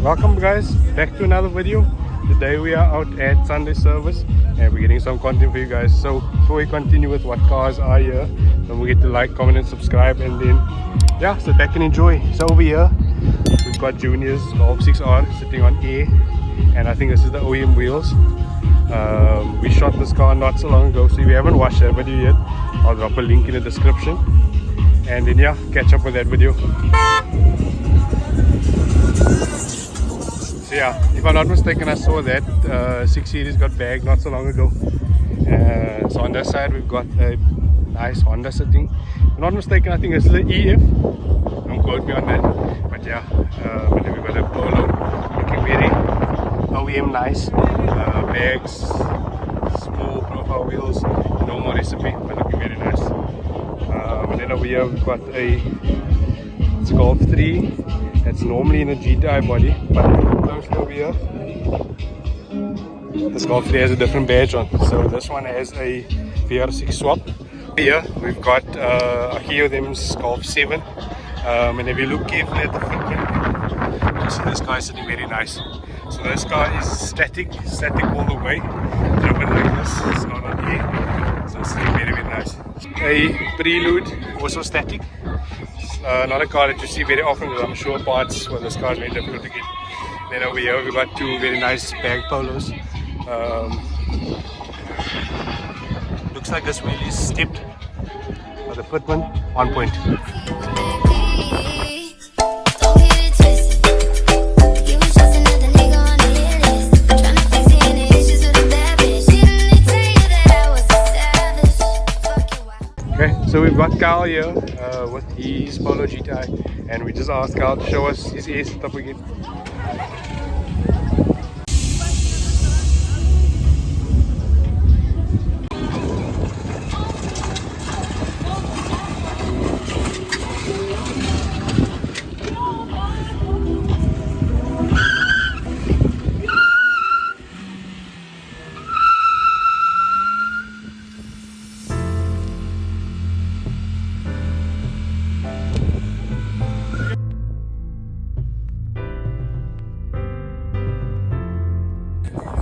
Welcome guys, back to another video. Today we are out at Sunday service and we're getting some content for you guys. So before we continue with what cars are here, don't forget to like, comment and subscribe, and then yeah, sit back and enjoy. So over here we've got Junior's Golf 6R sitting on A, and I think this is the OEM wheels. We shot this car not so long ago, so if you haven't watched that video yet, I'll drop a link in the description, and then yeah, catch up with that video. So yeah, if I'm not mistaken, I saw that 6 Series got bagged not so long ago. So on this side we've got a nice Honda sitting. If I'm not mistaken, I think this is an EF, don't quote me on that, but yeah, but then we've got a Polo looking very OEM nice, bags, small profile wheels, normal recipe, but looking very nice. And then over here we've got it's a Golf 3. It's normally in a GTI body, but if you look closely over here, this Golf 3 has a different badge on. So this one has a VR6 swap. Here we've got a few of them's Golf 7, and if you look carefully at the footprint, you see this car is sitting very nice. So this car is static all the way, driven like this. It's not on air, so it's sitting very nice. A Prelude, also static. Not a car that you see very often, because I'm sure parts for this car is very difficult to get. Then over here we've got two very nice bag Polos. Looks like this wheel is stepped, but the footman on point. Okay, so we've got Kyle here with his Polo GTI, and we just asked Kyle to show us his air setup again.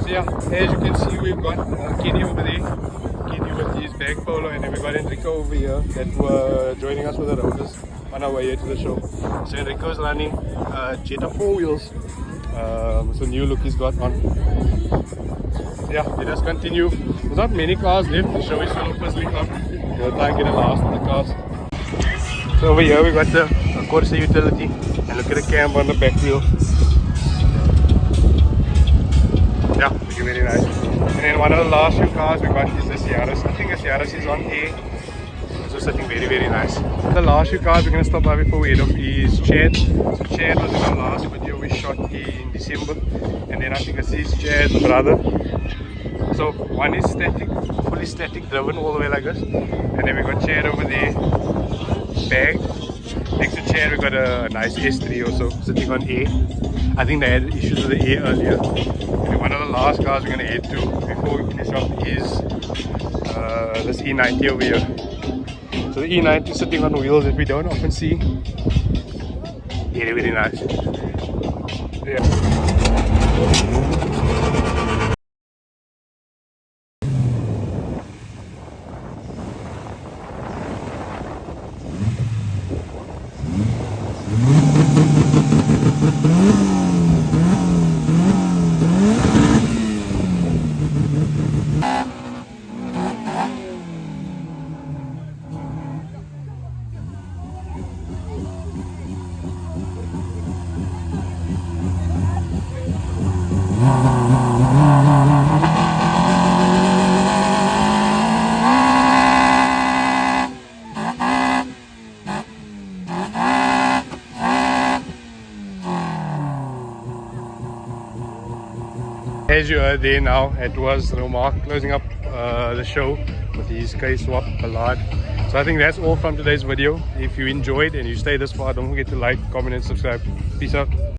So yeah, as you can see, we've got Kenny over there, Kenny with his bag Polo, and then we've got Enrico over here that were joining us with the rollers on our way here to the show. So Enrico's running Jetta 4 wheels, so new look he's got on. Yeah, let us continue. There's not many cars left, the show is still firstly up. We'll try and get the last of the cars. So over here we got the Corsa utility, and look at the cam on the back wheel. Yeah, looking very nice. And then one of the last few cars we got is the Ciaras. I think the Ciaras is on A. So sitting very nice. The last few cars we're going to stop by before we head off is Chad. So Chad was in our last video we shot in December. And then I think this is Chad's brother. So one is static, fully static, driven all the way like this. And then we got Chad over there, bag. Next to Chad we got a nice S3 also sitting on A. I think they had issues with the A earlier. And one of the last cars we're going to head to before we finish off is this E90 over here. So the E90 is sitting on wheels that we don't often see. Very nice. Yeah. As you heard there now, it was Mark closing up the show with his K-Swap Ballard. So I think that's all from today's video. If you enjoyed and you stayed this far, don't forget to like, comment and subscribe. Peace out.